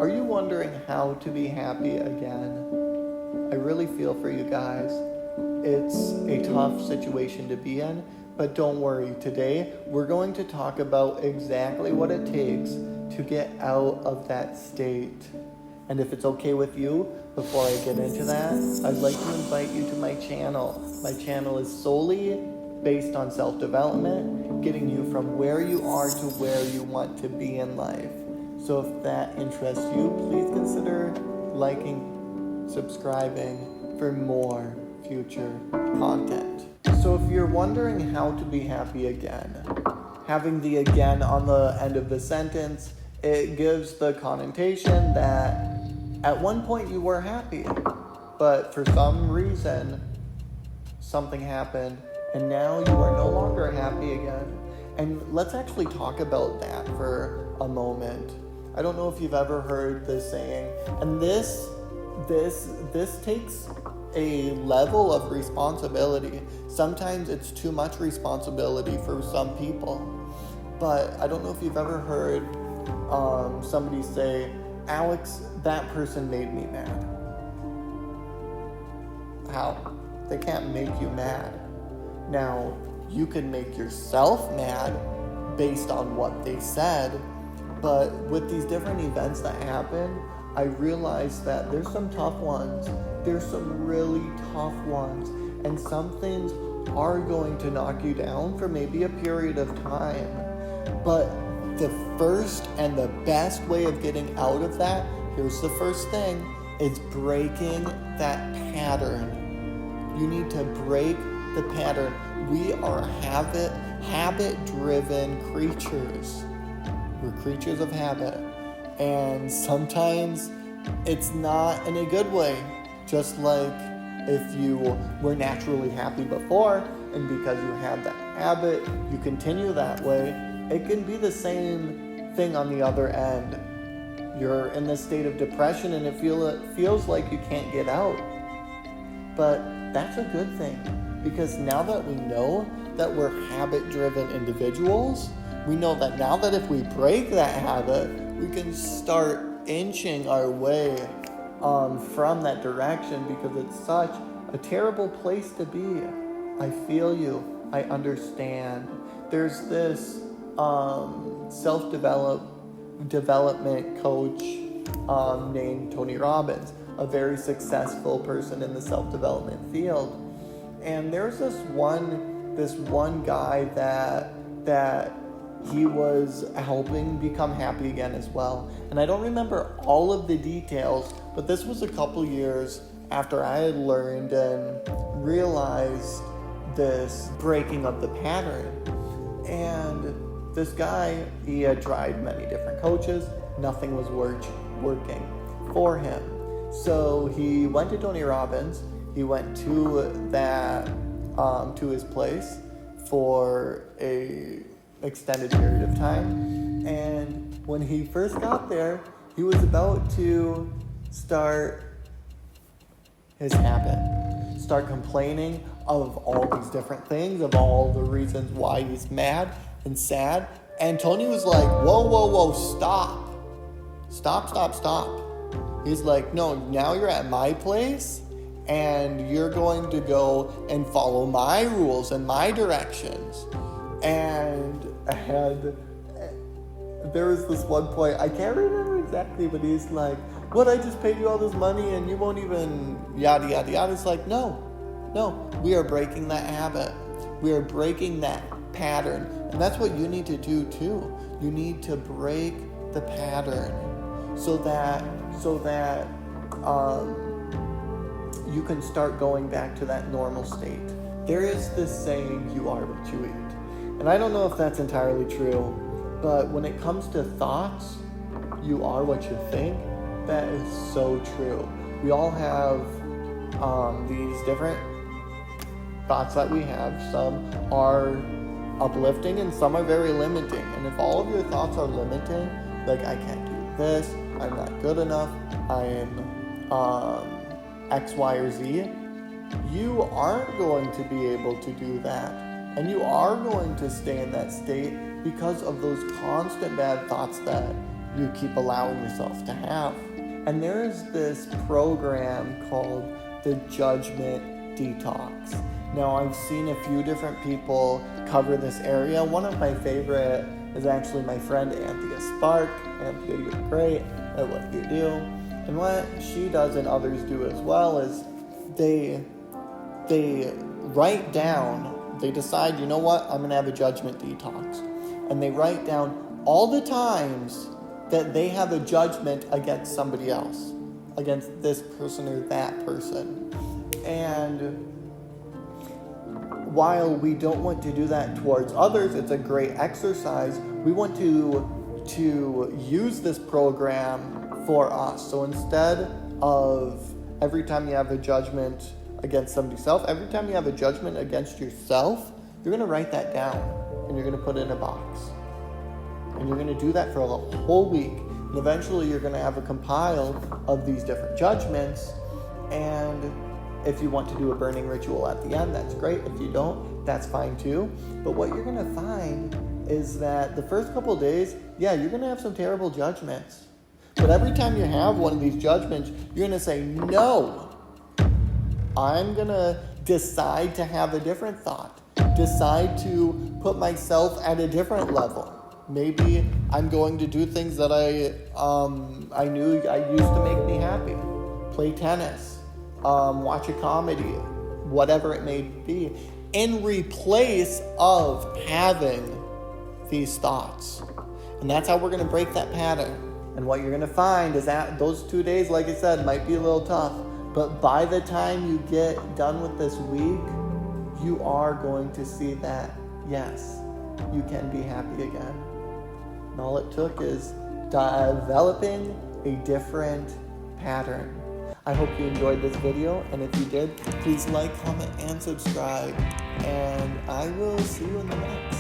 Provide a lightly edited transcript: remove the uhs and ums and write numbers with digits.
Are you wondering how to be happy again? I really feel for you guys. It's a tough situation to be in, but don't worry. Today, we're going to talk about exactly what it takes to get out of that state. And if it's okay with you, before I get into that, I'd like to invite you to my channel. My channel is solely based on self-development, getting you from where you are to where you want to be in life. So if that interests you, please consider liking, subscribing for more future content. So if you're wondering how to be happy again, having the again on the end of the sentence, it gives the connotation that at one point you were happy, but for some reason, something happened, and now you are no longer happy again. And let's actually talk about that for a moment. I don't know if you've ever heard this saying, and this takes a level of responsibility. Sometimes it's too much responsibility for some people. But I don't know if you've ever heard somebody say, Alex, that person made me mad. How? They can't make you mad. Now, you can make yourself mad based on what they said, but with these different events that happen, I realized that there's some tough ones. There's some really tough ones, and some things are going to knock you down for maybe a period of time. But the first and the best way of getting out of that, here's the first thing, is breaking that pattern. You need to break the pattern. We are habit-driven creatures. We're creatures of habit. And sometimes it's not in a good way. Just like if you were naturally happy before, and because you have that habit, you continue that way, it can be the same thing on the other end. You're in this state of depression and it feels like you can't get out. But that's a good thing, because now that we know that we're habit-driven individuals, we know that now that if we break that habit, we can start inching our way from that direction, because it's such a terrible place to be. I feel you. I understand. There's this self-development coach named Tony Robbins, a very successful person in the self-development field. And there's this one guy that he was helping become happy again as well. And I don't remember all of the details, but this was a couple years after I had learned and realized this breaking of the pattern. And this guy, he had tried many different coaches. Nothing was working for him. So he went to Tony Robbins. He went to his place for a extended period of time. And when he first got there, he was about to start his habit. Start complaining of all these different things, of all the reasons why he's mad and sad. And Tony was like, whoa, stop. He's like, no, now you're at my place and you're going to go and follow my rules and my directions. And there was this one point, I can't remember exactly, but he's like, what, I just paid you all this money and you won't even yada, yada, yada. It's like, no, we are breaking that habit. We are breaking that pattern. And that's what you need to do too. You need to break the pattern so that you can start going back to that normal state. There is this saying, you are what you eat. And I don't know if that's entirely true, but when it comes to thoughts, you are what you think, that is so true. We all have these different thoughts that we have. Some are uplifting and some are very limiting. And if all of your thoughts are limiting, like I can't do this, I'm not good enough, I am X, Y, or Z, you aren't going to be able to do that. And you are going to stay in that state because of those constant bad thoughts that you keep allowing yourself to have. And there is this program called the Judgment Detox. Now, I've seen a few different people cover this area. One of my favorite is actually my friend Anthea Spark. Anthea, you're great at what you do. And what she does and others do as well is they write down, they decide, you know what, I'm going to have a judgment detox. And they write down all the times that they have a judgment against somebody else, against this person or that person. And while we don't want to do that towards others, it's a great exercise. We want to use this program for us. So instead of every time you have a judgment against somebody else, every time you have a judgment against yourself, you're going to write that down and you're going to put it in a box. And you're going to do that for a whole week. And eventually you're going to have a compile of these different judgments. And if you want to do a burning ritual at the end, that's great. If you don't, that's fine too. But what you're going to find is that the first couple of days, yeah, you're going to have some terrible judgments. But every time you have one of these judgments, you're going to say, no, I'm going to decide to have a different thought. Decide to put myself at a different level. Maybe I'm going to do things that I knew I used to make me happy. Play tennis, watch a comedy, whatever it may be, in replace of having these thoughts. And that's how we're going to break that pattern. And what you're going to find is that those 2 days, like I said, might be a little tough. But by the time you get done with this week, you are going to see that, yes, you can be happy again. And all it took is developing a different pattern. I hope you enjoyed this video, and if you did, please like, comment, and subscribe. And I will see you in the next.